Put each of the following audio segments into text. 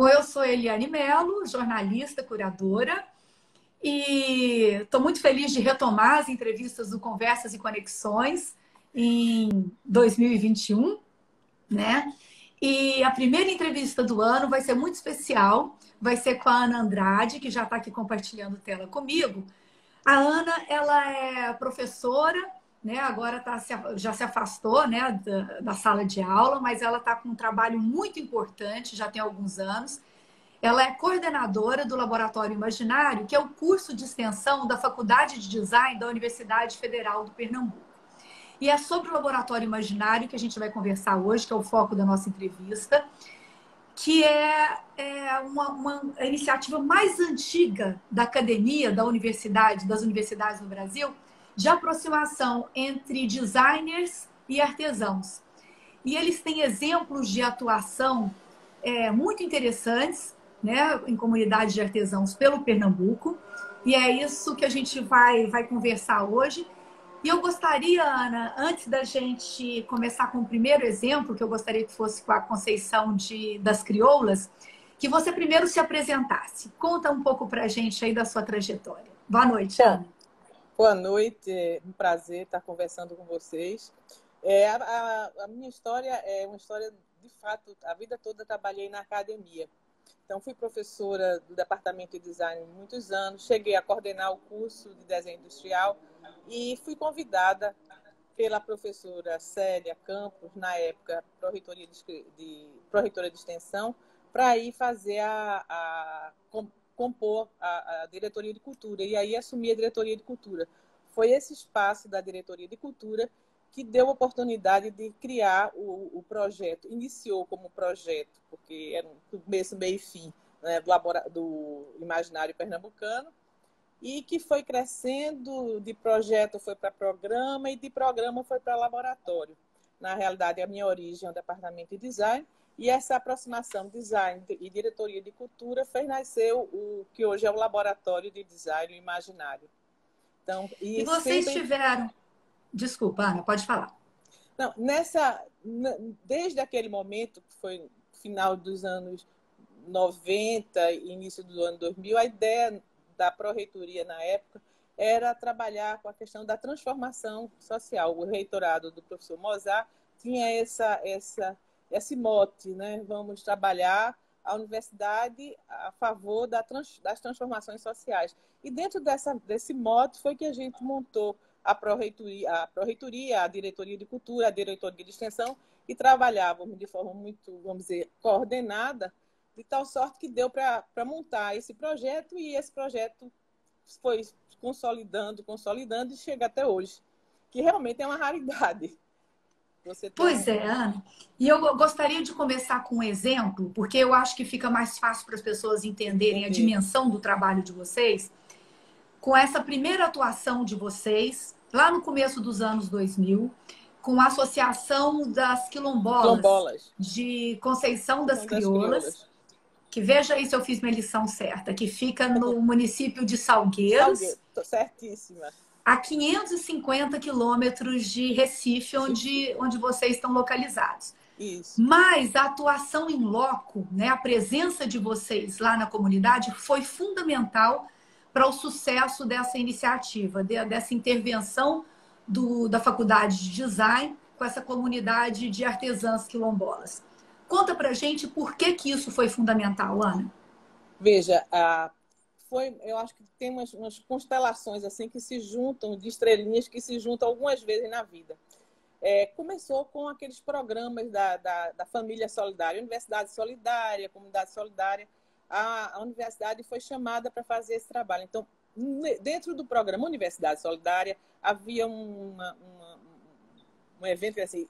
Bom, eu sou Eliane Mello, jornalista, curadora, e estou muito feliz de retomar as entrevistas do Conversas e Conexões em 2021, né? E a primeira entrevista do ano vai ser muito especial, vai ser com a Ana Andrade, que já está aqui compartilhando tela comigo. A Ana, ela é professora, né? Agora já se afastou, né, da sala de aula, mas ela está com um trabalho muito importante, já tem alguns anos. Ela é coordenadora do Laboratório Imaginário, que é o curso de extensão da Faculdade de Design da Universidade Federal do Pernambuco. E é sobre o Laboratório Imaginário que a gente vai conversar hoje, que é o foco da nossa entrevista, que é uma iniciativa mais antiga da academia, da universidade, das universidades no Brasil, de aproximação entre designers e artesãos. E eles têm exemplos de atuação muito interessantes, né, em comunidades de artesãos pelo Pernambuco. E é isso que a gente vai conversar hoje. E eu gostaria, Ana, antes da gente começar com o primeiro exemplo, que eu gostaria que fosse com a Conceição das Crioulas, que você primeiro se apresentasse. Conta um pouco para a gente aí da sua trajetória. Boa noite, Ana. Boa noite, é um prazer estar conversando com vocês. A minha história é uma história, de fato, a vida toda trabalhei na academia. Então, fui professora do Departamento de Design muitos anos, cheguei a coordenar o curso de desenho industrial e fui convidada pela professora Célia Campos, na época, pró-reitora de extensão, para ir fazer compor a diretoria de cultura. E aí assumi a diretoria de cultura. Foi esse espaço da diretoria de cultura que deu a oportunidade de criar o projeto. Iniciou como projeto, porque era um começo, meio e fim, né, do Imaginário Pernambucano, e que foi crescendo, de projeto foi para programa, e de programa foi para laboratório. Na realidade, a minha origem é o departamento de design, e essa aproximação design e diretoria de cultura fez nascer o que hoje é o Laboratório de Design Imaginário. Então, e vocês sempre tiveram... Desculpa, Ana, pode falar. Não, desde aquele momento, que foi final dos anos 90 e início do ano 2000, a ideia da pró-reitoria na época era trabalhar com a questão da transformação social. O reitorado do professor Mozart tinha esse mote, né? Vamos trabalhar a universidade a favor das transformações sociais. E dentro desse mote foi que a gente montou a pró-reitoria, a diretoria de cultura, a diretoria de extensão, e trabalhávamos de forma muito, vamos dizer, coordenada, de tal sorte que deu para montar esse projeto, e esse projeto foi consolidando e chega até hoje, que realmente é uma raridade. Pois é, Ana. E eu gostaria de começar com um exemplo, porque eu acho que fica mais fácil para as pessoas entenderem a dimensão do trabalho de vocês, com essa primeira atuação de vocês, lá no começo dos anos 2000, com a Associação das Quilombolas de Conceição das Crioulas, que veja aí se eu fiz minha lição certa, que fica no município de Salgueiros. Certíssima. A 550 quilômetros de Recife, onde vocês estão localizados. Isso. Mas a atuação em loco, né, a presença de vocês lá na comunidade foi fundamental para o sucesso dessa iniciativa, dessa intervenção da Faculdade de Design com essa comunidade de artesãs quilombolas. Conta pra gente por que isso foi fundamental, Ana. Veja, eu acho que tem umas constelações assim que se juntam, de estrelinhas que se juntam algumas vezes na vida. Começou com aqueles programas da Família Solidária, Universidade Solidária, Comunidade Solidária. A universidade foi chamada para fazer esse trabalho. Então, dentro do programa Universidade Solidária, havia um evento assim,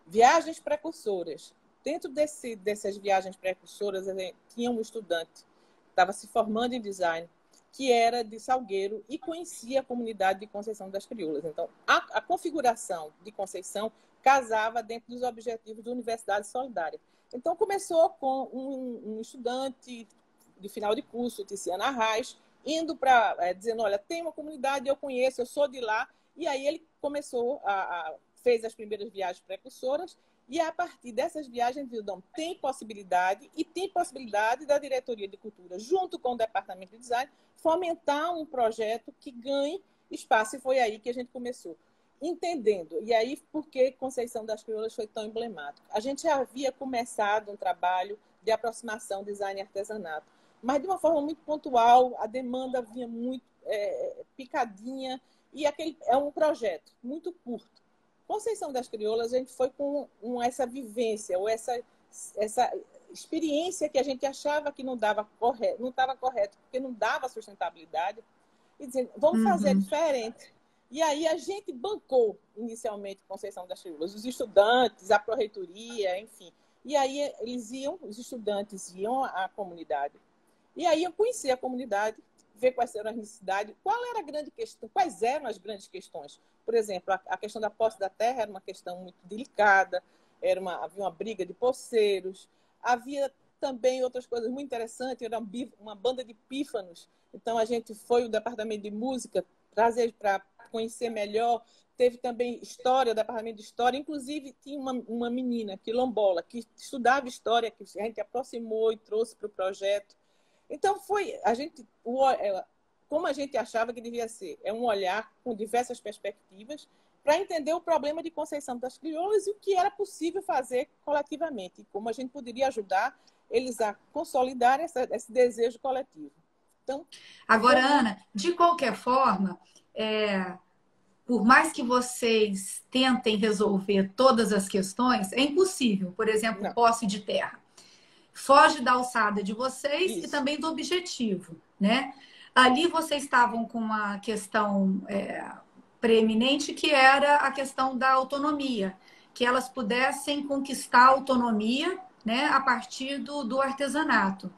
viagens precursoras. Dentro dessas viagens precursoras, tinha um estudante que estava se formando em design, que era de Salgueiro e conhecia a comunidade de Conceição das Crioulas. Então, a configuração de Conceição casava dentro dos objetivos da Universidade Solidária. Então, começou com um estudante de final de curso, Tiziana Arraes, indo para dizendo, olha, tem uma comunidade, eu conheço, eu sou de lá. E aí ele começou fez as primeiras viagens precursoras E a partir dessas viagens, viu, não, tem possibilidade, e tem possibilidade da Diretoria de Cultura, junto com o Departamento de Design, fomentar um projeto que ganhe espaço. E foi aí que a gente começou. Entendendo. E aí, por que Conceição das Crioulas foi tão emblemático? A gente já havia começado um trabalho de aproximação design e artesanato, mas de uma forma muito pontual, a demanda vinha muito picadinha, e é um projeto muito curto. Conceição das Crioulas, a gente foi com essa vivência, ou essa experiência que a gente achava que não estava correto, porque não dava sustentabilidade, e dizendo, vamos fazer diferente. E aí a gente bancou inicialmente Conceição das Crioulas, os estudantes, a pró-reitoria, enfim. E aí os estudantes iam à comunidade. E aí eu conheci a comunidade, ver quais eram as necessidades, qual era a grande questão, quais eram as grandes questões. Por exemplo, a questão da posse da terra era uma questão muito delicada, havia uma briga de poceiros, havia também outras coisas muito interessantes, era uma banda de pífanos. Então a gente foi o departamento de música trazer para conhecer melhor. Teve também história, o departamento de história. Inclusive, tinha uma menina quilombola que estudava história, que a gente aproximou e trouxe para o projeto. Então, como a gente achava que devia ser, é um olhar com diversas perspectivas para entender o problema de Conceição das Crioulas e o que era possível fazer coletivamente, e como a gente poderia ajudar eles a consolidar esse desejo coletivo. Então, agora, Ana, de qualquer forma, por mais que vocês tentem resolver todas as questões, é impossível. Por exemplo, posse de terra. Foge da alçada de vocês e também do objetivo, né? Ali vocês estavam com uma questão preeminente, que era a questão da autonomia, que elas pudessem conquistar a autonomia, né, a partir do artesanato.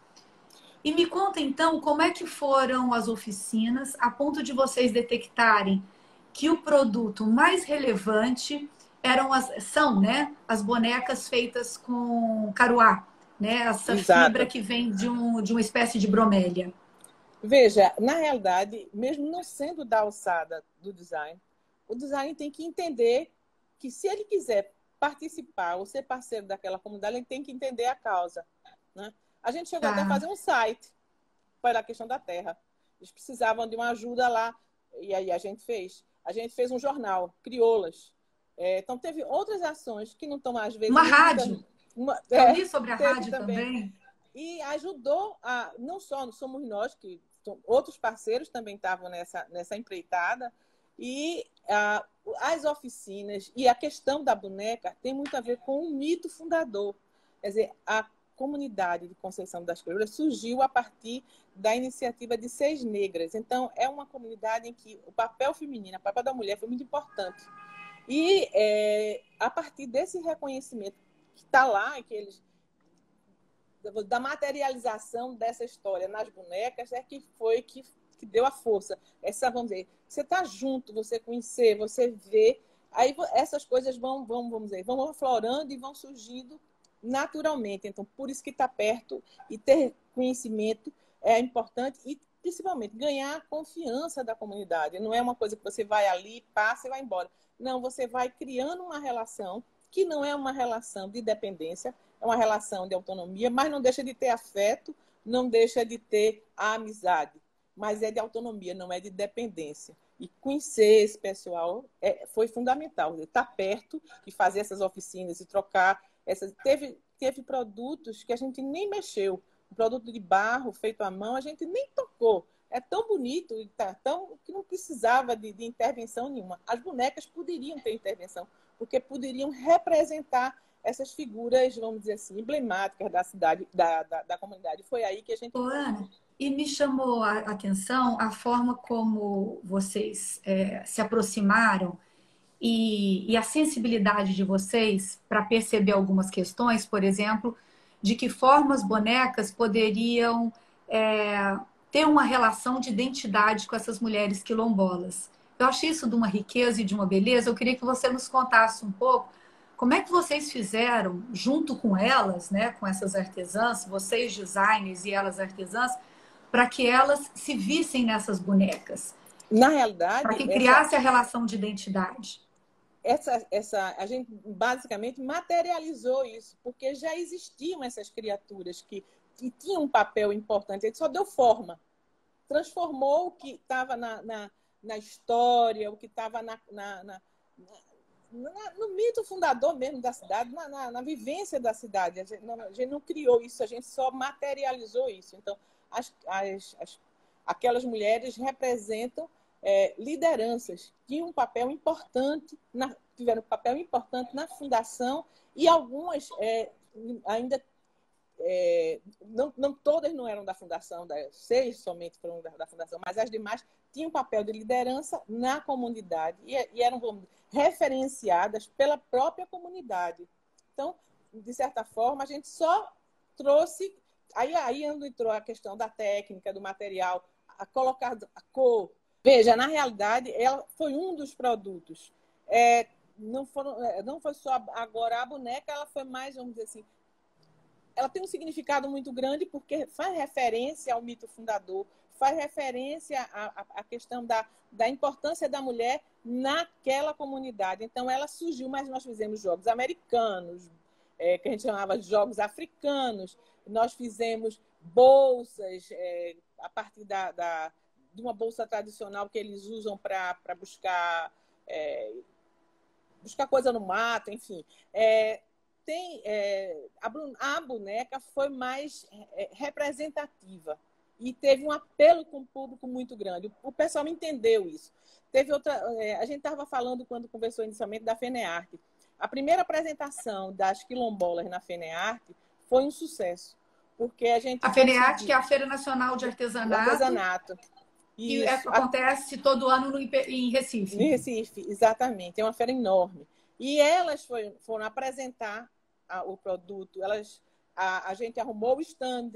E me conta, então, como é que foram as oficinas a ponto de vocês detectarem que o produto mais relevante são, né, as bonecas feitas com caruá, né, essa fibra que vem de uma espécie de bromélia. Veja, na realidade, mesmo não sendo da alçada do design, o design tem que entender que, se ele quiser participar ou ser parceiro daquela comunidade, ele tem que entender a causa, né? A gente chegou até a fazer um site para a questão da terra. Eles precisavam de uma ajuda lá, e aí a gente fez. A gente fez um jornal, Crioulas. Então, teve outras ações que não estão, às vezes... Uma rádio. Eu li sobre a rádio também. E ajudou não só somos nós, que outros parceiros também estavam nessa empreitada, e as oficinas e a questão da boneca tem muito a ver com o mito fundador. Quer dizer, a comunidade de Conceição das Crioulas surgiu a partir da iniciativa de 6 negras. Então, é uma comunidade em que o papel feminino, o papel da mulher foi muito importante. E a partir desse reconhecimento que está lá, da materialização dessa história nas bonecas, que foi que deu a força. Vamos dizer, você está junto, você conhecer, você vê, aí essas coisas vão aflorando e vão surgindo naturalmente. Então, por isso que estar perto e ter conhecimento é importante, e principalmente ganhar a confiança da comunidade. Não é uma coisa que você vai ali, passa e vai embora. Não, você vai criando uma relação que não é uma relação de dependência, é uma relação de autonomia, mas não deixa de ter afeto, não deixa de ter a amizade, mas é de autonomia, não é de dependência. E conhecer esse pessoal foi fundamental. Estar perto e fazer essas oficinas e trocar. Teve produtos que a gente nem mexeu. Um produto de barro feito à mão, a gente nem tocou. É tão bonito e que não precisava de intervenção nenhuma. As bonecas poderiam ter intervenção, porque poderiam representar essas figuras, vamos dizer assim, emblemáticas da cidade, da comunidade. Foi aí que a gente... Ana, e me chamou a atenção a forma como vocês se aproximaram e a sensibilidade de vocês para perceber algumas questões, por exemplo, de que forma as bonecas poderiam ter uma relação de identidade com essas mulheres quilombolas. Eu achei isso de uma riqueza e de uma beleza. Eu queria que você nos contasse um pouco como é que vocês fizeram, junto com elas, né, com essas artesãs, vocês designers e elas artesãs, para que elas se vissem nessas bonecas. Na realidade... Para que criasse a relação de identidade. a gente basicamente materializou isso, porque já existiam essas criaturas que tinham um papel importante, a gente só deu forma, transformou o que estava na história, o que estava no mito fundador mesmo da cidade, na vivência da cidade. A gente não criou isso, a gente só materializou isso. Então, aquelas mulheres representam lideranças, tinham um papel importante, tiveram um papel importante na fundação, e algumas ainda não todas não eram da fundação, 6 somente foram da fundação, mas as demais tinham um papel de liderança na comunidade e eram referenciadas pela própria comunidade. Então, de certa forma, a gente só trouxe... Aí entrou a questão da técnica, do material, a colocar a cor. Veja, na realidade, ela foi um dos produtos. Não foi só agora a boneca, ela foi mais, vamos dizer assim, ela tem um significado muito grande porque faz referência ao mito fundador, faz referência à questão da importância da mulher naquela comunidade. Então, ela surgiu, mas nós fizemos jogos americanos, que a gente chamava de jogos africanos, nós fizemos bolsas a partir de uma bolsa tradicional que eles usam para buscar coisa no mato, enfim. A boneca foi mais representativa e teve um apelo com o público muito grande. O pessoal entendeu isso. Teve outra... a gente estava falando, quando conversou inicialmente, da FENEARTE. A primeira apresentação das quilombolas na FENEARTE foi um sucesso, porque a gente... A FENEARTE, que é a Feira Nacional de Artesanato. Que acontece todo ano em Recife. Em Recife, exatamente. É uma feira enorme. E elas foram apresentar o produto. A gente arrumou o stand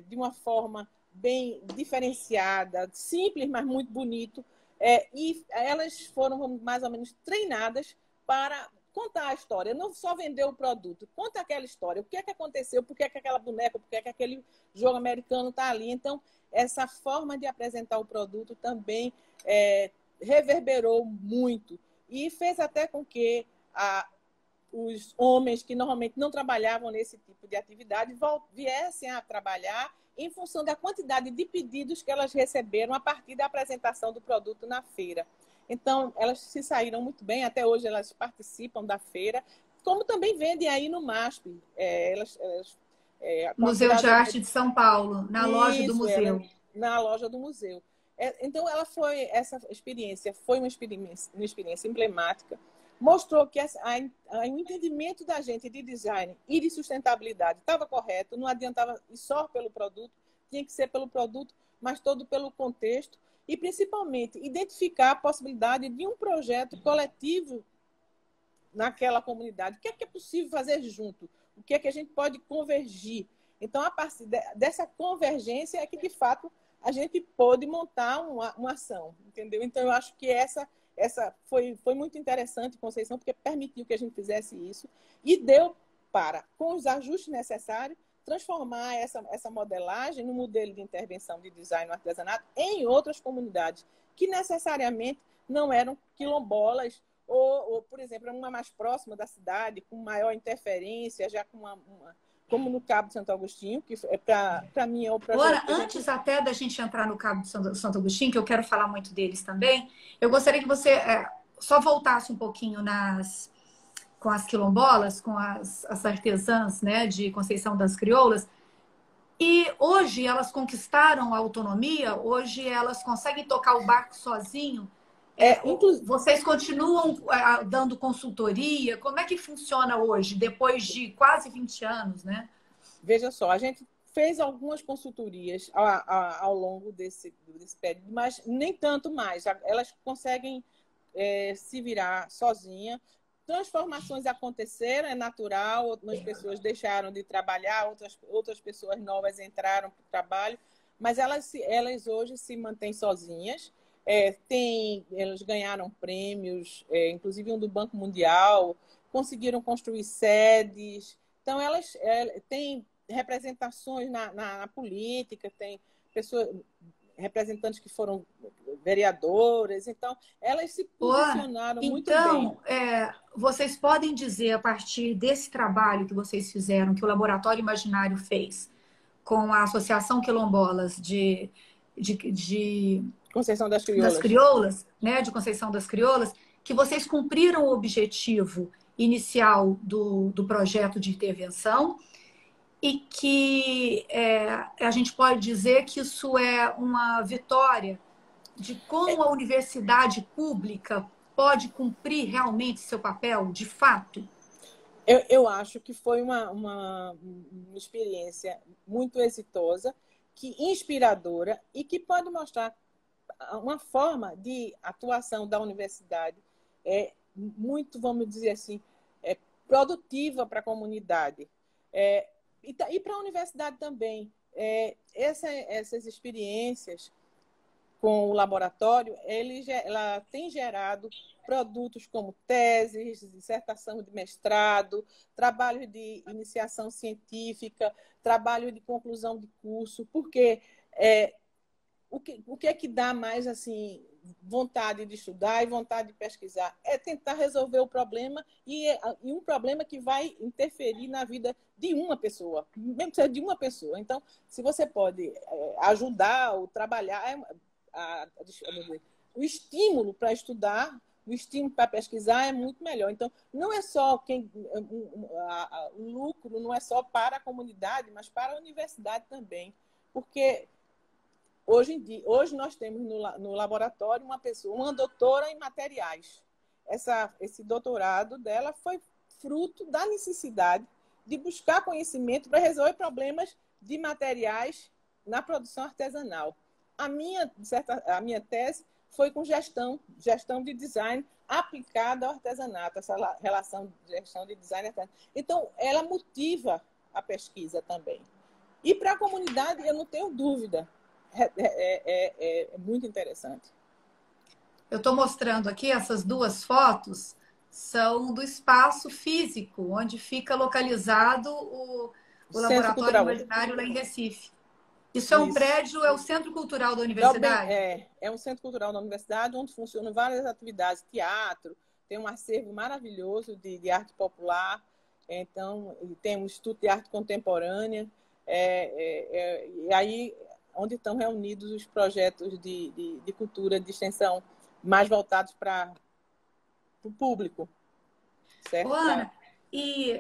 de uma forma bem diferenciada, simples, mas muito bonito. E elas foram mais ou menos treinadas para contar a história, não só vender o produto, conta aquela história, o que é que aconteceu, por que é que aquela boneca, por que é que aquele jogo americano está ali. Então, essa forma de apresentar o produto também reverberou muito e fez até com que os homens que normalmente não trabalhavam nesse tipo de atividade viessem a trabalhar em função da quantidade de pedidos que elas receberam a partir da apresentação do produto na feira. Então, elas se saíram muito bem, até hoje elas participam da feira, como também vendem aí no MASP. Museu de Arte de São Paulo, na loja do museu. Na loja do museu. Então, essa experiência foi uma experiência emblemática, mostrou que o entendimento da gente de design e de sustentabilidade estava correto, não adiantava ir só pelo produto, tinha que ser pelo produto, mas todo pelo contexto, e principalmente identificar a possibilidade de um projeto coletivo naquela comunidade. O que é possível fazer junto? O que é que a gente pode convergir? Então, a partir dessa convergência é que, de fato, a gente pôde montar uma ação, entendeu? Então, eu acho que essa foi muito interessante, Conceição, porque permitiu que a gente fizesse isso e deu para, com os ajustes necessários, transformar essa modelagem no modelo de intervenção de design no artesanato em outras comunidades, que necessariamente não eram quilombolas, ou por exemplo, uma mais próxima da cidade, com maior interferência, já com como no Cabo de Santo Agostinho, que para mim é o projeto... Ora, antes até da gente entrar no Cabo de Santo Agostinho, que eu quero falar muito deles também, eu gostaria que você só voltasse um pouquinho com as quilombolas, com as artesãs, né, de Conceição das Crioulas. E hoje elas conquistaram a autonomia, hoje elas conseguem tocar o barco sozinho. Vocês continuam dando consultoria? Como é que funciona hoje, depois de quase 20 anos, né? Veja só, a gente fez algumas consultorias ao longo desse período, mas nem tanto mais. Elas conseguem se virar sozinha. Transformações aconteceram, é natural, algumas pessoas deixaram de trabalhar, outras pessoas novas entraram para o trabalho, mas elas hoje se mantêm sozinhas. Elas ganharam prêmios, inclusive um do Banco Mundial, conseguiram construir sedes. Então, elas têm representações na política, tem pessoas representantes que foram vereadoras. Então, elas se posicionaram muito bem. Então, vocês podem dizer, a partir desse trabalho que vocês fizeram, que o Laboratório Imaginário fez, com a Associação Quilombolas de Conceição das Crioulas, né, de Conceição das Crioulas, que vocês cumpriram o objetivo inicial do projeto de intervenção e que a gente pode dizer que isso é uma vitória de como a universidade pública pode cumprir realmente seu papel, de fato? Eu acho que foi uma experiência muito exitosa, inspiradora e que pode mostrar uma forma de atuação da universidade muito, vamos dizer assim, produtiva para a comunidade. E para a universidade também. Essas experiências com o laboratório, ela tem gerado produtos como teses, dissertação de mestrado, trabalho de iniciação científica, trabalho de conclusão de curso, porque o que é que dá mais assim vontade de estudar e vontade de pesquisar? É tentar resolver o problema e um problema que vai interferir na vida de uma pessoa, mesmo que seja de uma pessoa. Então, se você pode ajudar ou trabalhar o estímulo para estudar, o estímulo para pesquisar é muito melhor. Então, não é só o lucro não é só para a comunidade, mas para a universidade também, porque hoje nós temos no laboratório uma doutora em materiais. Esse doutorado dela foi fruto da necessidade de buscar conhecimento para resolver problemas de materiais na produção artesanal. A minha tese foi com gestão de design aplicada ao artesanato, essa relação de gestão de design e artesanato. Então, ela motiva a pesquisa também. E para a comunidade, eu não tenho dúvida, é muito interessante. Eu estou mostrando aqui essas duas fotos, são do espaço físico, onde fica localizado o Laboratório Imaginário lá em Recife. Isso é um prédio, é o Centro Cultural da Universidade? É um centro cultural da universidade, onde funcionam várias atividades, teatro, tem um acervo maravilhoso de arte popular, então tem um Instituto de Arte Contemporânea, e aí onde estão reunidos os projetos de cultura, de extensão, mais voltados para o público. Certo? Ana, e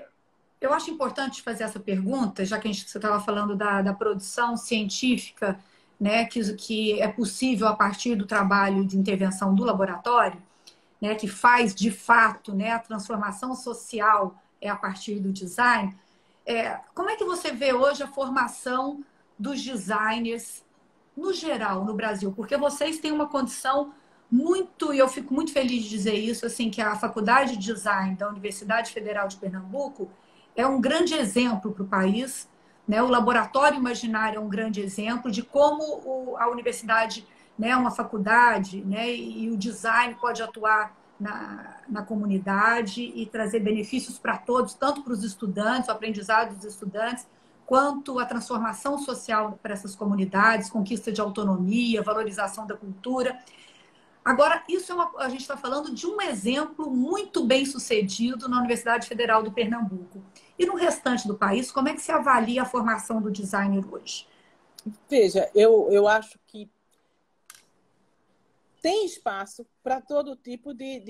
eu acho importante fazer essa pergunta, já que você estava falando da produção científica, né, que é possível a partir do trabalho de intervenção do laboratório, né, que faz de fato, né, a transformação social a partir do design. Como é que você vê hoje a formação dos designers no geral no Brasil? Porque vocês têm uma condição e eu fico muito feliz de dizer isso, assim, que a Faculdade de Design da Universidade Federal de Pernambuco é um grande exemplo para o país, né? O Laboratório Imaginário é um grande exemplo de como a universidade, né, uma faculdade, né, e o design pode atuar na comunidade e trazer benefícios para todos, tanto para os estudantes, o aprendizado dos estudantes, quanto a transformação social para essas comunidades, conquista de autonomia, valorização da cultura. Agora, a gente está falando de um exemplo muito bem sucedido na Universidade Federal do Pernambuco. E no restante do país, como é que se avalia a formação do designer hoje? Veja, eu acho que tem espaço para todo tipo de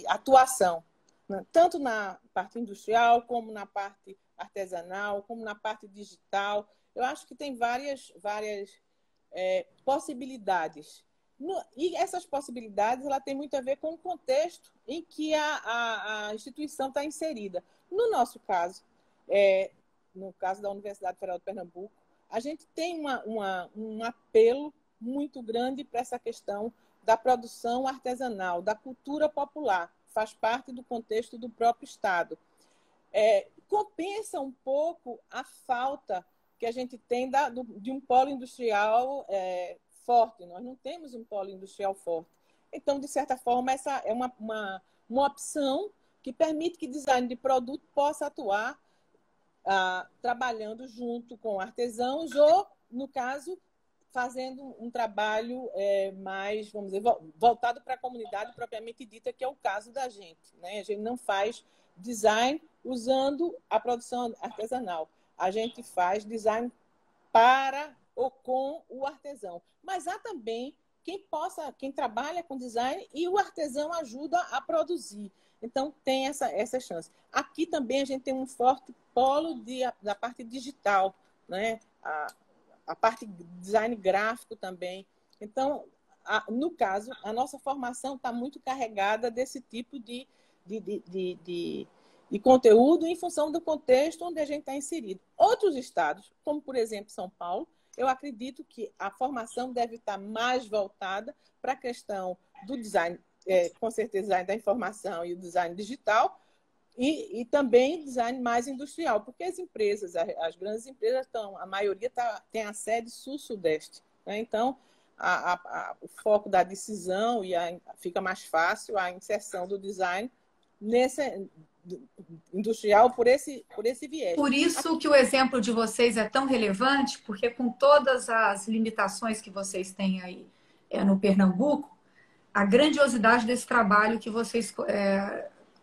atuação, né? Tanto na parte industrial, como na parte artesanal, como na parte digital. Eu acho que tem várias possibilidades. E essas possibilidades ela tem muito a ver com o contexto em que a instituição está inserida. No nosso caso, no caso da Universidade Federal de Pernambuco, a gente tem um apelo muito grande para essa questão da produção artesanal, da cultura popular. Faz parte do contexto do próprio Estado. Compensa um pouco a falta que a gente tem de um polo industrial forte. Nós não temos um polo industrial forte. Então, de certa forma, essa é uma opção que permite que design de produto possa atuar trabalhando junto com artesãos ou, no caso, fazendo um trabalho mais, vamos dizer, voltado para a comunidade propriamente dita, que é o caso da gente, né? A gente não faz design usando a produção artesanal. A gente faz design para ou com o artesão. Mas há também quem trabalha com design e o artesão ajuda a produzir. Então, tem essa chance. Aqui também a gente tem um forte polo da parte digital, né? A parte de design gráfico também. Então, no caso, a nossa formação está muito carregada desse tipo de conteúdo em função do contexto onde a gente está inserido. Outros estados, como por exemplo São Paulo, eu acredito que a formação deve estar mais voltada para a questão do design, com certeza design da informação e o design digital, e também design mais industrial, porque as empresas, as grandes empresas, a maioria tem a sede sul-sudeste, né? Então, o foco da decisão fica mais fácil a inserção do design nesse industrial por esse viés. Por isso que o exemplo de vocês é tão relevante, porque com todas as limitações que vocês têm aí no Pernambuco, a grandiosidade desse trabalho que vocês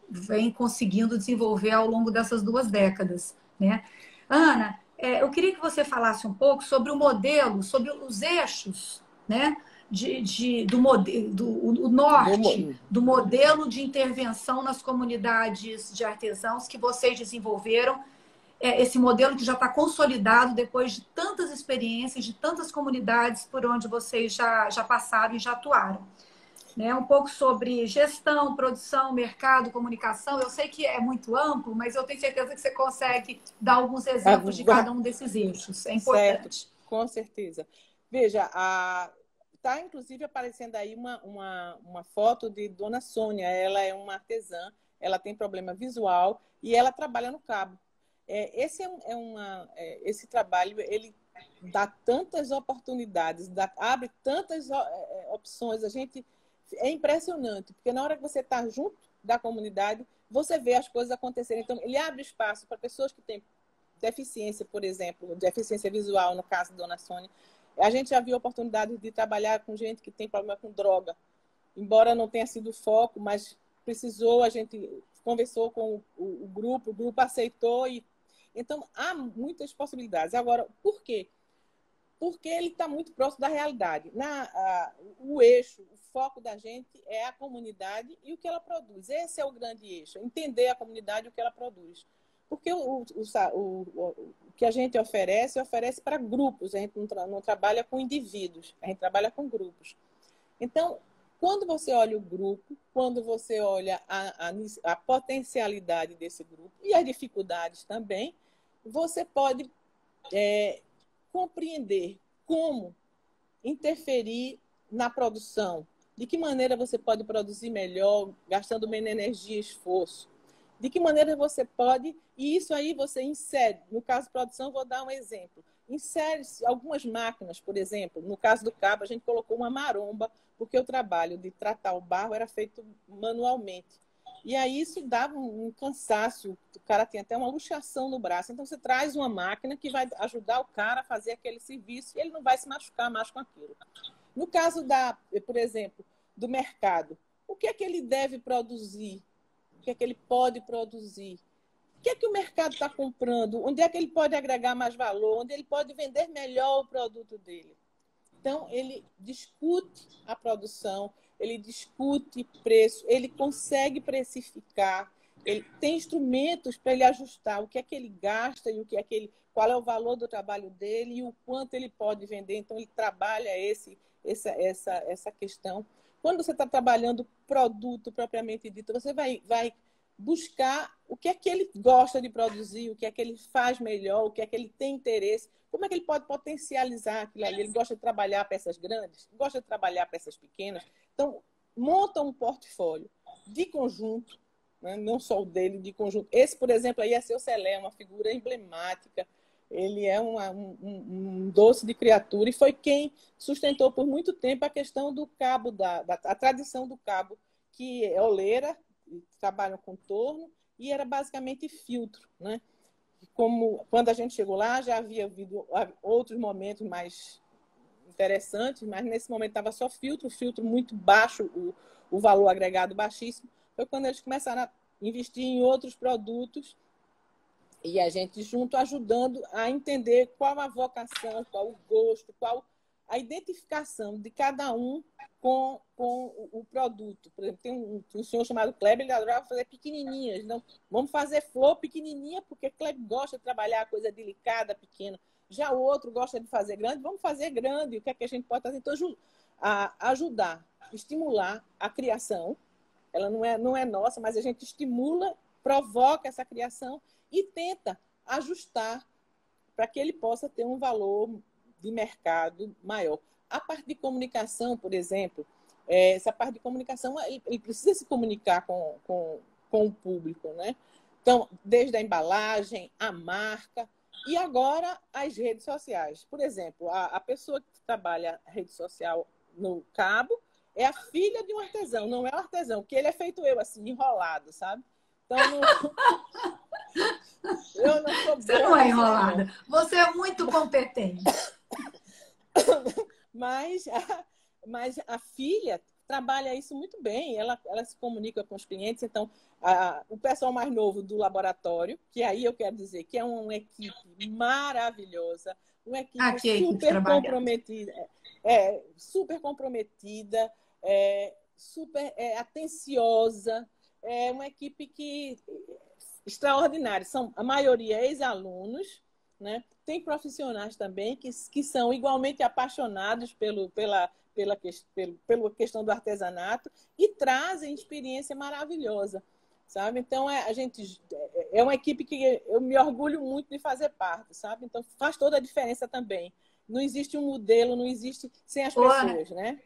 vêm conseguindo desenvolver ao longo dessas 2 décadas, né? Ana, eu queria que você falasse um pouco sobre o modelo, sobre os eixos, né? Do norte, do modelo de intervenção nas comunidades de artesãos que vocês desenvolveram, esse modelo que já está consolidado depois de tantas experiências, de tantas comunidades por onde vocês já passaram e já atuaram. Né? Um pouco sobre gestão, produção, mercado, comunicação. Eu sei que é muito amplo, mas eu tenho certeza que você consegue dar alguns exemplos de cada um desses eixos. É importante. Certo, com certeza. Veja, está inclusive aparecendo aí uma foto de Dona Sônia. Ela é uma artesã, ela tem problema visual e ela trabalha no cabo. Esse trabalho, ele dá tantas oportunidades, abre tantas opções. É impressionante, porque na hora que você está junto da comunidade, você vê as coisas acontecerem. Então, ele abre espaço para pessoas que têm deficiência, por exemplo, deficiência visual, no caso da Dona Sônia. A gente já viu oportunidade de trabalhar com gente que tem problema com droga. Embora não tenha sido foco, mas precisou, a gente conversou com o grupo aceitou. Então, há muitas possibilidades. Agora, por quê? Porque ele está muito próximo da realidade. O eixo, o foco da gente é a comunidade e o que ela produz. Esse é o grande eixo, entender a comunidade e o que ela produz. Porque o que a gente oferece para grupos, a gente não trabalha com indivíduos, a gente trabalha com grupos. Então, quando você olha o grupo, quando você olha a potencialidade desse grupo e as dificuldades também, você pode compreender como interferir na produção, de que maneira você pode produzir melhor, gastando menos energia e esforço, de que maneira você pode, e isso aí você insere, no caso de produção, vou dar um exemplo, insere algumas máquinas, por exemplo, no caso do cabo, a gente colocou uma maromba, porque o trabalho de tratar o barro era feito manualmente. E aí isso dava um cansaço, o cara tem até uma luxação no braço. Então você traz uma máquina que vai ajudar o cara a fazer aquele serviço e ele não vai se machucar mais com aquilo. No caso por exemplo, do mercado, o que é que ele deve produzir? O que é que ele pode produzir? O que é que o mercado está comprando? Onde é que ele pode agregar mais valor? Onde ele pode vender melhor o produto dele? Então, ele discute a produção, ele discute preço, ele consegue precificar, ele tem instrumentos para ele ajustar o que é que ele gasta e qual é o valor do trabalho dele e o quanto ele pode vender. Então, ele trabalha essa questão. Quando você está trabalhando produto propriamente dito, você vai buscar o que é que ele gosta de produzir, o que é que ele faz melhor, o que é que ele tem interesse, como é que ele pode potencializar aquilo ali. Ele gosta de trabalhar peças grandes, gosta de trabalhar peças pequenas. Então, monta um portfólio de conjunto, né? Não só o dele, de conjunto. Esse, por exemplo, aí é seu Celé, uma figura emblemática. Ele é um doce de criatura e foi quem sustentou por muito tempo a questão do cabo, a tradição do cabo, que é oleira, trabalham com torno e era basicamente filtro, né? Como quando a gente chegou lá já havia havido outros momentos mais interessantes, mas nesse momento estava só filtro muito baixo, o valor agregado baixíssimo. Foi quando eles começaram a investir em outros produtos e a gente junto ajudando a entender qual a vocação, qual o gosto, qual a identificação de cada um com o produto. Por exemplo, tem um senhor chamado Kleber, ele adorava fazer pequenininhas. Então, vamos fazer flor pequenininha, porque Kleber gosta de trabalhar a coisa delicada, pequena. Já o outro gosta de fazer grande, vamos fazer grande. O que é que a gente pode fazer? Então, ajudar, estimular a criação. Ela não é nossa, mas a gente estimula, provoca essa criação e tenta ajustar para que ele possa ter um valor de mercado maior. A parte de comunicação, por exemplo, essa parte de comunicação, ele precisa se comunicar com o público, né? Então, desde a embalagem, a marca e agora as redes sociais. Por exemplo, a pessoa que trabalha rede social no Cabo é a filha de um artesão, não é o artesão, que ele é feito eu, assim, enrolado, sabe? Então, eu não sou boa. Você não é enrolada. Você é muito competente. Mas a filha trabalha isso muito bem, ela se comunica com os clientes. Então, o pessoal mais novo do laboratório, que aí eu quero dizer que é uma equipe maravilhosa, uma equipe super comprometida, super comprometida, super atenciosa, é uma equipe que extraordinária. São a maioria ex-alunos, né? Tem profissionais também que são igualmente apaixonados pela questão do artesanato e trazem experiência maravilhosa, sabe? Então, a gente é uma equipe que eu me orgulho muito de fazer parte, sabe? Então, faz toda a diferença também. Não existe um modelo, não existe sem as pessoas, né?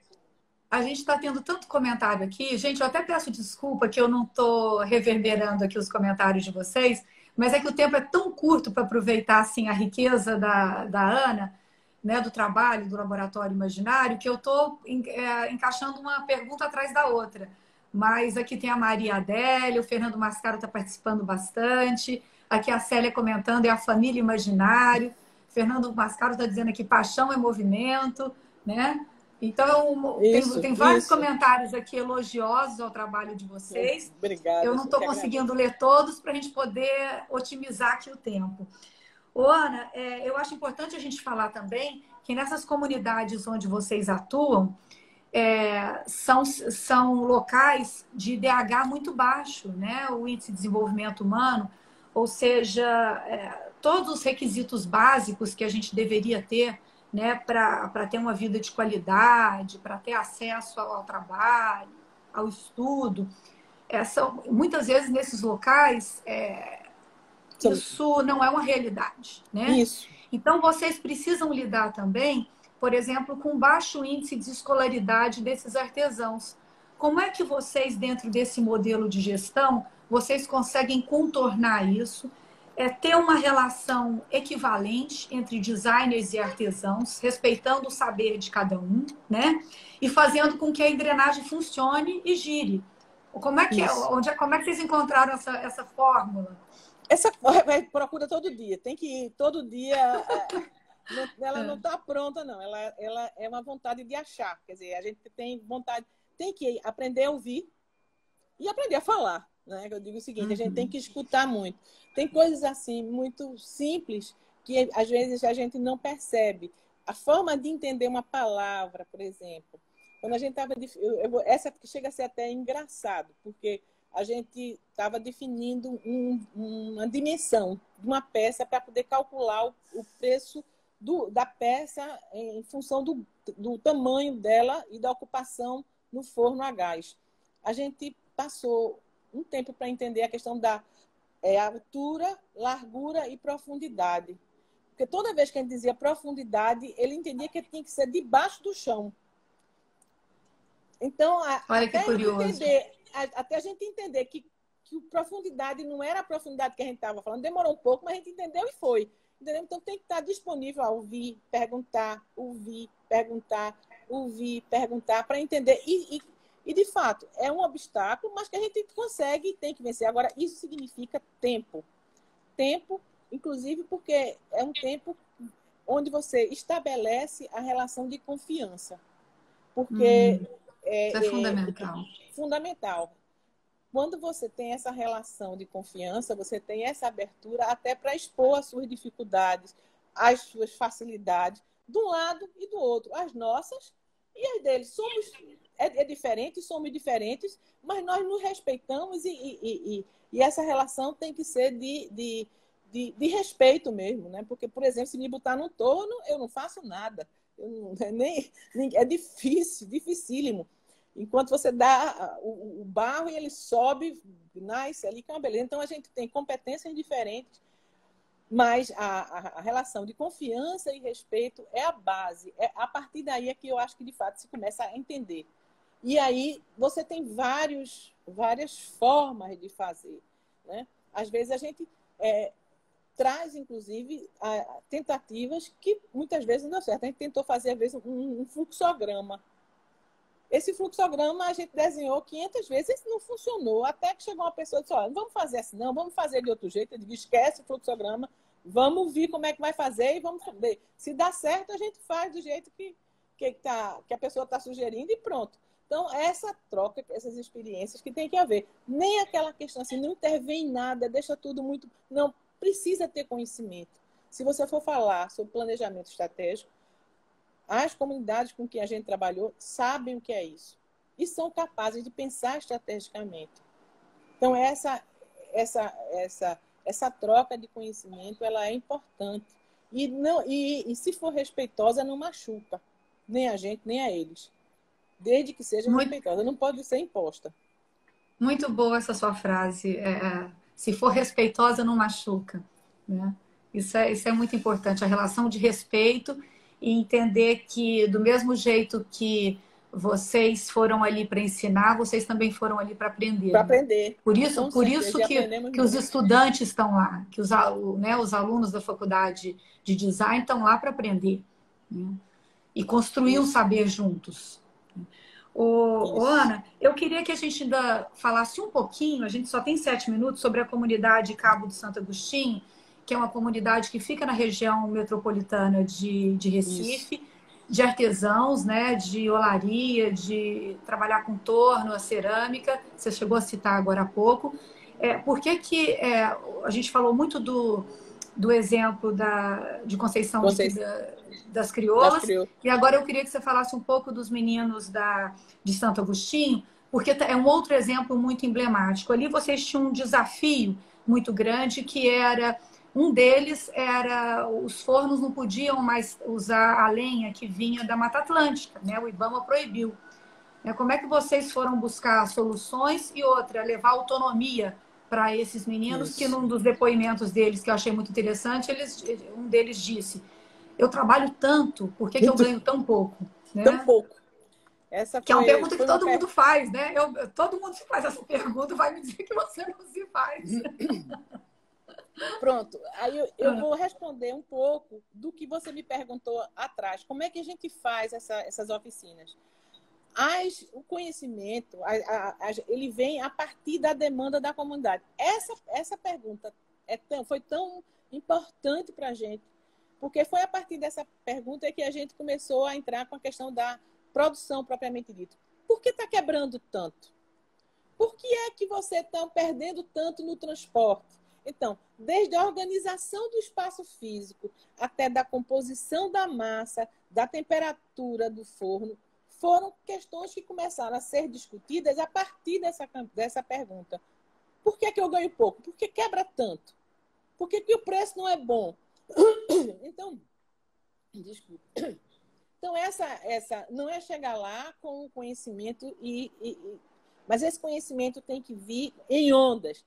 A gente está tendo tanto comentário aqui. Gente, eu até peço desculpa que eu não estou reverberando aqui os comentários de vocês, mas é que o tempo é tão curto para aproveitar assim, a riqueza da Ana, né, do trabalho do Laboratório Imaginário, que eu estou encaixando uma pergunta atrás da outra. Mas aqui tem a Maria Adélia, o Fernando Mascaro está participando bastante, aqui a Célia comentando, é a família Imaginário. Fernando Mascaro está dizendo aqui, paixão é movimento, né? Então, tem vários comentários aqui elogiosos ao trabalho de vocês. Obrigada. Eu não estou conseguindo ler todos para a gente poder otimizar aqui o tempo. Ana, eu acho importante a gente falar também que nessas comunidades onde vocês atuam, são locais de IDH muito baixo, né? O índice de desenvolvimento humano, ou seja, todos os requisitos básicos que a gente deveria ter, né, para ter uma vida de qualidade, para ter acesso ao trabalho, ao estudo. Muitas vezes, nesses locais, isso não é uma realidade, né? Isso. Então, vocês precisam lidar também, por exemplo, com baixo índice de escolaridade desses artesãos. Como é que vocês, dentro desse modelo de gestão, vocês conseguem contornar isso? Ter uma relação equivalente entre designers e artesãos, respeitando o saber de cada um, né? E fazendo com que a engrenagem funcione e gire. Como é que vocês encontraram essa fórmula? Essa procura todo dia, tem que ir todo dia. Ela não está pronta, não. Ela é uma vontade de achar. Quer dizer, a gente tem vontade, tem que aprender a ouvir e aprender a falar. Né? Eu digo o seguinte, a gente tem que escutar muito. Tem coisas assim, muito simples, que às vezes a gente não percebe. A forma de entender uma palavra, por exemplo. Quando a gente estava... Essa chega a ser até engraçado, porque a gente estava definindo uma dimensão de uma peça para poder calcular o preço da peça em função do tamanho dela e da ocupação no forno a gás. A gente passou um tempo para entender a questão da altura, largura e profundidade. Porque toda vez que a gente dizia profundidade, ele entendia que tinha que ser debaixo do chão. Então, olha que curioso. Até a gente entender que profundidade não era a profundidade que a gente estava falando, demorou um pouco, mas a gente entendeu e foi. Entendeu? Então, tem que estar disponível a ouvir, perguntar, para entender. E, de fato, é um obstáculo, mas que a gente consegue e tem que vencer. Agora, isso significa tempo. Tempo, inclusive, porque é um tempo onde você estabelece a relação de confiança. Porque isso é fundamental. Fundamental. Quando você tem essa relação de confiança, você tem essa abertura até para expor as suas dificuldades, as suas facilidades, de um lado e do outro, as nossas e as deles. É diferente, somos diferentes, mas nós nos respeitamos e essa relação tem que ser de respeito mesmo, né? Porque, por exemplo, se me botar no torno, eu não faço nada. É difícil, dificílimo. Enquanto você dá o barro e ele sobe, nasce ali, que é uma beleza. Então, a gente tem competências diferentes, mas a relação de confiança e respeito é a base. A partir daí é que eu acho que, de fato, se começa a entender. E aí, você tem várias formas de fazer, né? Às vezes, a gente traz, inclusive, tentativas que muitas vezes não dão certo. A gente tentou fazer, às vezes, um fluxograma. Esse fluxograma a gente desenhou 500 vezes e não funcionou. Até que chegou uma pessoa e disse, olha, não vamos fazer assim não, vamos fazer de outro jeito. Eu digo, esquece o fluxograma, vamos ver como é que vai fazer e vamos ver. Se dá certo, a gente faz do jeito que a pessoa está sugerindo e pronto. Então, essa troca, essas experiências que tem que haver. Nem aquela questão assim, não intervém em nada, deixa tudo muito... Não, precisa ter conhecimento. Se você for falar sobre planejamento estratégico, as comunidades com que a gente trabalhou sabem o que é isso e são capazes de pensar estrategicamente. Então, essa troca de conhecimento ela é importante. E se for respeitosa, não machuca nem a gente, nem a eles. Desde que seja respeitosa, não pode ser imposta. Muito boa essa sua frase. Se for respeitosa, não machuca, né? Isso é muito importante, a relação de respeito e entender que, do mesmo jeito que vocês foram ali para ensinar, vocês também foram ali para aprender. Para aprender. Por isso que os estudantes estão lá, que os alunos da faculdade de design estão lá para aprender, né? E construir um saber juntos. Ana, eu queria que a gente ainda falasse um pouquinho, a gente só tem 7 minutos, sobre a comunidade Cabo de Santo Agostinho, que é uma comunidade que fica na região metropolitana de Recife, isso, de artesãos, né, de olaria, de trabalhar com torno, a cerâmica, você chegou a citar agora há pouco. Por que a gente falou muito do exemplo de Conceição. Das crioulas. E agora eu queria que você falasse um pouco dos meninos de Santo Agostinho, porque é um outro exemplo muito emblemático. Ali vocês tinham um desafio muito grande, que era... Um deles era os fornos não podiam mais usar a lenha que vinha da Mata Atlântica, né? O IBAMA proibiu. Como é que vocês foram buscar soluções? E outra, levar autonomia para esses meninos, isso, que num dos depoimentos deles, que eu achei muito interessante, um deles disse: eu trabalho tanto, por que eu ganho tão pouco? Né? Tão pouco. Que é uma pergunta que todo mundo faz, né? Todo mundo se faz essa pergunta, vai me dizer que você não se faz. Pronto, aí eu vou responder um pouco do que você me perguntou atrás. Como é que a gente faz essas oficinas? O conhecimento, ele vem a partir da demanda da comunidade. Essa pergunta foi tão importante para a gente, porque foi a partir dessa pergunta que a gente começou a entrar com a questão da produção propriamente dita. Por que está quebrando tanto? Por que é que você está perdendo tanto no transporte? Então, desde a organização do espaço físico até da composição da massa, da temperatura do forno, foram questões que começaram a ser discutidas a partir dessa pergunta. Por que eu ganho pouco? Por que quebra tanto? Por que o preço não é bom? Então, desculpa. Então, essa não é chegar lá com o conhecimento, mas esse conhecimento tem que vir em ondas.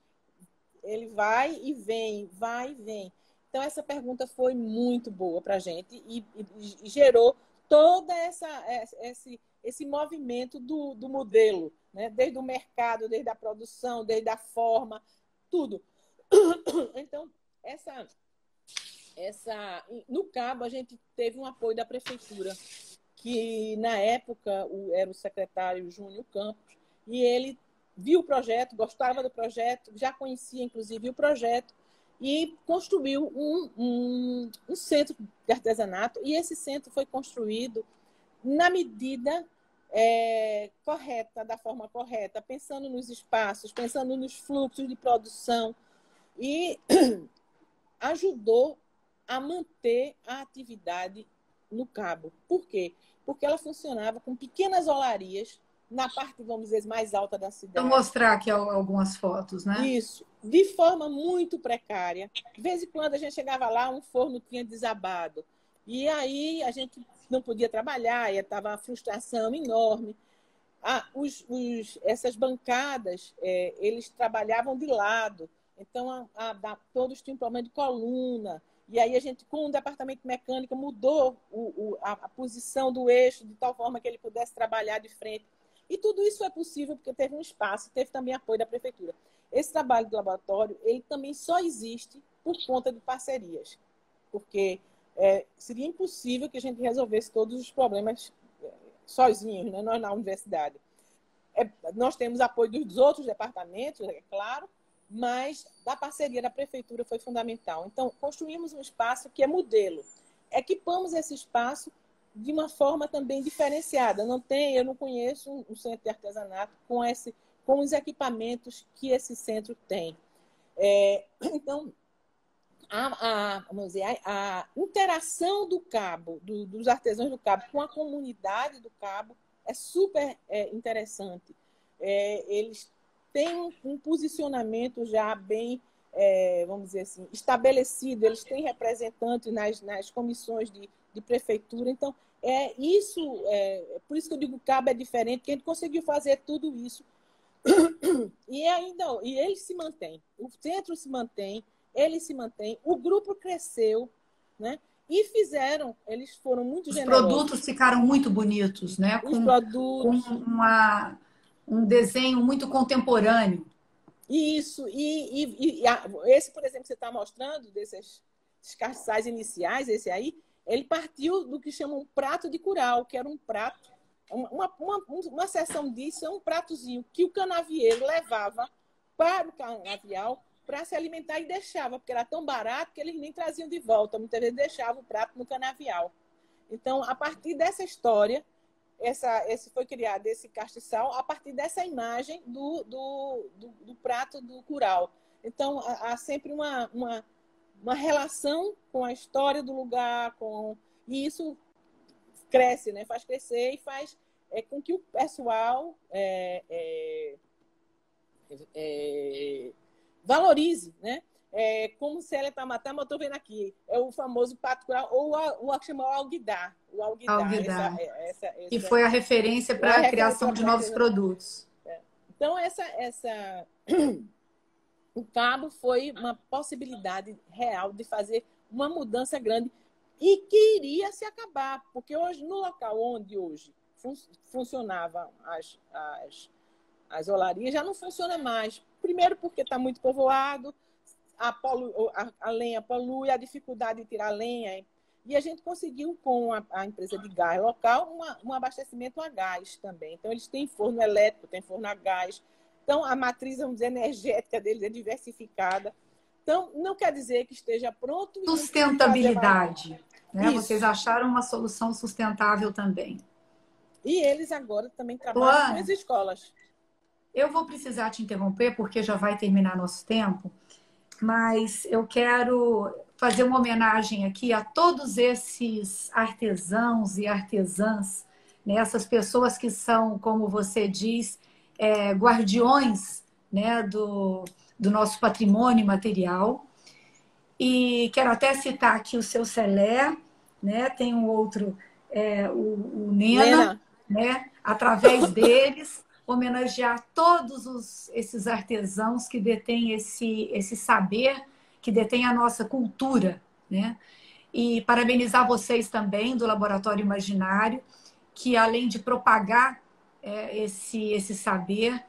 Ele vai e vem, vai e vem. Então, essa pergunta foi muito boa para a gente e gerou todo esse movimento do modelo, né? Desde o mercado, desde a produção, desde a forma, tudo. Então, no Cabo, a gente teve um apoio da prefeitura, que na época era o secretário Júnior Campos, e ele viu o projeto, gostava do projeto, já conhecia, inclusive, o projeto, e construiu um centro de artesanato, e esse centro foi construído na medida correta, da forma correta, pensando nos espaços, pensando nos fluxos de produção, e ajudou a manter a atividade no Cabo. Por quê? Porque ela funcionava com pequenas olarias na parte, vamos dizer, mais alta da cidade. Vou mostrar aqui algumas fotos, né? Isso, de forma muito precária. De vez em quando a gente chegava lá, um forno tinha desabado. E aí a gente não podia trabalhar, e estava uma frustração enorme. Essas bancadas, eles trabalhavam de lado. Então, todos tinham problema de coluna. E aí a gente, com o departamento mecânico, mudou a posição do eixo de tal forma que ele pudesse trabalhar de frente. E tudo isso é possível porque teve um espaço, teve também apoio da prefeitura. Esse trabalho do laboratório, ele também só existe por conta de parcerias. Porque seria impossível que a gente resolvesse todos os problemas sozinhos, né? Nós na universidade. Nós temos apoio dos outros departamentos, é claro, mas da parceria da prefeitura foi fundamental. Então, construímos um espaço que é modelo. Equipamos esse espaço de uma forma também diferenciada. Eu não conheço um centro de artesanato com os equipamentos que esse centro tem. Então, vamos dizer, a interação do Cabo, dos artesãos do Cabo com a comunidade do Cabo é super interessante. Eles têm um posicionamento já bem, vamos dizer assim, estabelecido. Eles têm representantes nas comissões de prefeitura. Então, por isso que eu digo que o Cabo é diferente, porque a gente conseguiu fazer tudo isso. E ele se mantém. O centro se mantém, ele se mantém, o grupo cresceu, né? E eles foram muito generosos. Os produtos ficaram muito bonitos, né? Com um desenho muito contemporâneo. Isso. Esse, por exemplo, que você está mostrando, desses castiçais iniciais, esse aí, ele partiu do que chamam um prato de curau, que era um prato, uma seção disso é um pratozinho que o canavieiro levava para o canavial para se alimentar e deixava, porque era tão barato que eles nem traziam de volta. Muitas vezes deixavam o prato no canavial. Então, a partir dessa história, esse foi criado, esse castiçal, a partir dessa imagem do prato do curau. Então, há sempre uma relação com a história do lugar, e isso cresce, né? Faz crescer e faz com que o pessoal valorize, né? Como Célia está matando, eu estou vendo aqui, é o famoso pato curau, ou o que chama o alguidar. O alguidar. Que foi a referência para a criação de novos produtos. Então, o Cabo foi uma possibilidade real de fazer uma mudança grande e que iria se acabar, porque hoje, no local onde hoje funcionavam as olarias, já não funciona mais. Primeiro porque está muito povoado, a lenha polui, a dificuldade de tirar lenha. E a gente conseguiu, com a empresa de gás local, um abastecimento a gás também. Então, eles têm forno elétrico, têm forno a gás. Então, a matriz, vamos dizer, energética deles é diversificada. Então, não quer dizer que esteja pronto. Sustentabilidade. Né? Vocês acharam uma solução sustentável também. E eles agora também trabalham com as escolas. Eu vou precisar te interromper, porque já vai terminar nosso tempo, mas eu quero fazer uma homenagem aqui a todos esses artesãos e artesãs, né? Essas pessoas que são, como você diz, guardiões, né? do nosso patrimônio material. E quero até citar aqui o seu Celé, né? Tem um outro, o Nena, né? Através deles, homenagear todos esses artesãos que detêm esse saber, que detêm a nossa cultura, né? E parabenizar vocês também do Laboratório Imaginário, que além de propagar esse saber,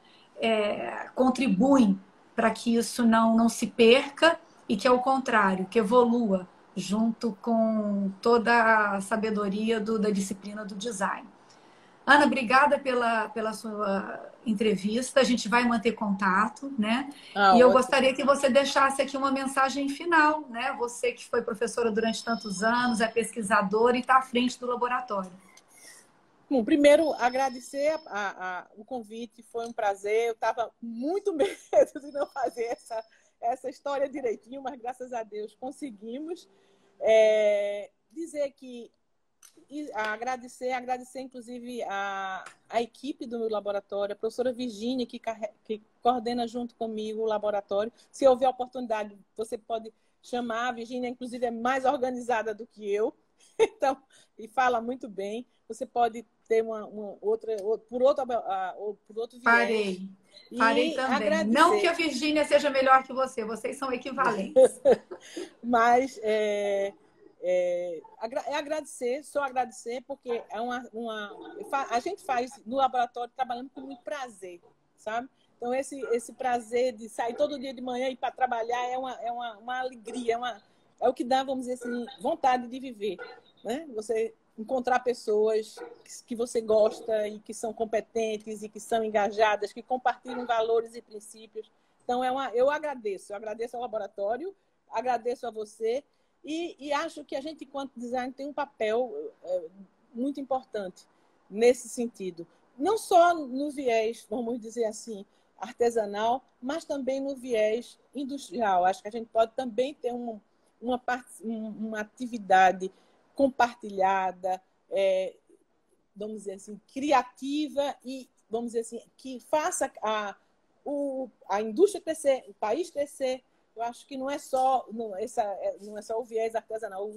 contribuem para que isso não se perca e que, ao contrário, que evolua junto com toda a sabedoria da disciplina do design. Ana, obrigada pela sua entrevista. A gente vai manter contato, né? E eu Ótimo. gostaria que você deixasse aqui uma mensagem final, né? Você que foi professora durante tantos anos, é pesquisadora e está à frente do laboratório. Bom, primeiro, agradecer o convite, foi um prazer. Eu estava com muito medo de não fazer essa história direitinho, mas graças a Deus conseguimos. Dizer que agradecer inclusive a equipe do meu laboratório, a professora Virgínia, que coordena junto comigo o laboratório. Se houver oportunidade, você pode chamar. A Virgínia, inclusive, é mais organizada do que eu, então, e fala muito bem. Você pode ter por outro viés. Farei também. Agradecer. Não que a Virgínia seja melhor que você, vocês são equivalentes. Mas agradecer, só agradecer, porque a gente faz no laboratório trabalhando com muito prazer, sabe? Então, esse prazer de sair todo dia de manhã e ir para trabalhar é uma alegria, é o que dá, vamos dizer assim, vontade de viver, né? Você encontrar pessoas que você gosta e que são competentes e que são engajadas, que compartilham valores e princípios. Então, eu agradeço ao laboratório, agradeço a você e acho que a gente, enquanto design, tem um papel muito importante nesse sentido. Não só no viés, vamos dizer assim, artesanal, mas também no viés industrial. Acho que a gente pode também ter uma atividade compartilhada, vamos dizer assim, criativa e, vamos dizer assim, que faça a indústria crescer, o país crescer. Eu acho que não é só o viés artesanal,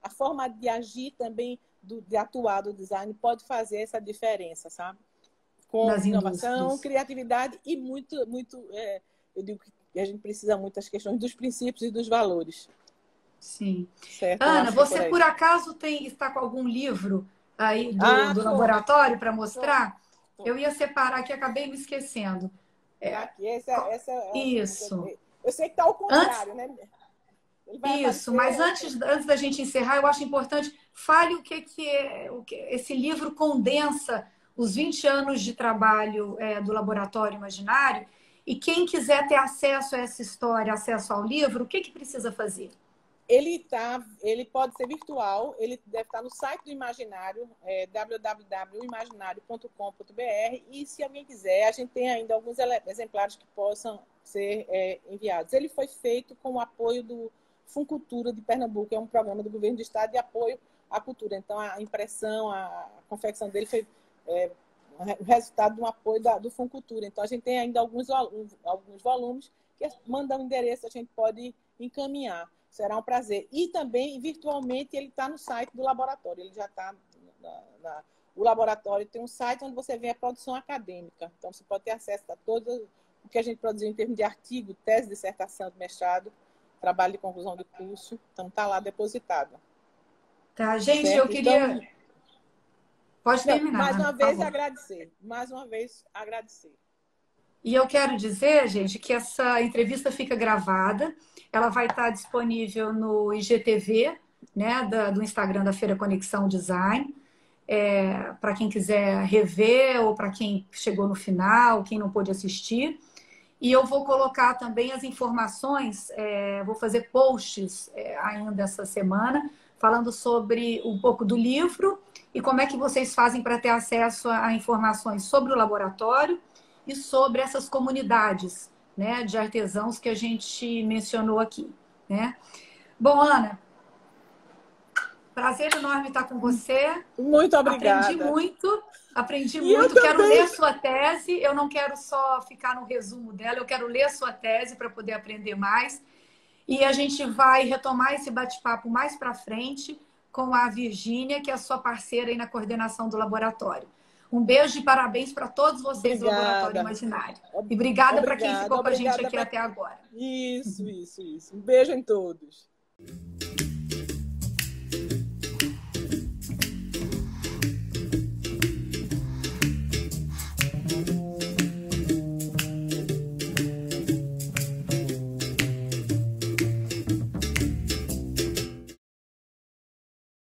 a forma de agir também, de atuar do design pode fazer essa diferença, sabe? Com inovação, criatividade e muito, eu digo que a gente precisa muito das questões dos princípios e dos valores. Sim. Certo, Ana, você por acaso está com algum livro aí do laboratório para mostrar? Eu ia separar aqui, acabei me esquecendo. Isso. Eu sei que está ao contrário, né? Isso, mas antes da gente encerrar, eu acho importante, fale o que esse livro condensa os 20 anos de trabalho do Laboratório Imaginário, e quem quiser ter acesso a essa história, acesso ao livro, o que precisa fazer? Ele pode ser virtual, ele deve estar no site do Imaginário, www.imaginário.com.br, e se alguém quiser, a gente tem ainda alguns exemplares que possam ser enviados. Ele foi feito com o apoio do Funcultura de Pernambuco, é um programa do governo do estado de apoio à cultura. Então, a impressão, a confecção dele foi o resultado de um apoio do Funcultura. Então, a gente tem ainda alguns volumes que, mandando endereço, a gente pode encaminhar. Será um prazer. E também, virtualmente, ele está no site do laboratório. Ele já está o laboratório tem um site onde você vê a produção acadêmica. Então, você pode ter acesso a todo o que a gente produziu em termos de artigo, tese, dissertação, mestrado, trabalho de conclusão de curso. Então, está lá depositado. Tá, gente, certo? Eu queria... Então, pode terminar. Mais uma vez, agradecer. Mais uma vez, agradecer. E eu quero dizer, gente, que essa entrevista fica gravada. Ela vai estar disponível no IGTV, né, do Instagram da Feira Conexão Design, para quem quiser rever ou para quem chegou no final, quem não pôde assistir. E eu vou colocar também as informações, vou fazer posts ainda essa semana, falando sobre um pouco do livro e como é que vocês fazem para ter acesso a informações sobre o laboratório e sobre essas comunidades, né, de artesãos que a gente mencionou aqui, né? Bom, Ana, prazer enorme estar com você. Muito obrigada. Aprendi muito. Quero ler sua tese. Eu não quero só ficar no resumo dela, eu quero ler sua tese para poder aprender mais. E a gente vai retomar esse bate-papo mais para frente com a Virgínia, que é a sua parceira aí na coordenação do laboratório. Um beijo e parabéns para todos vocês do Laboratório Imaginário. E obrigada para quem ficou com a gente aqui até agora. Isso. Um beijo em todos.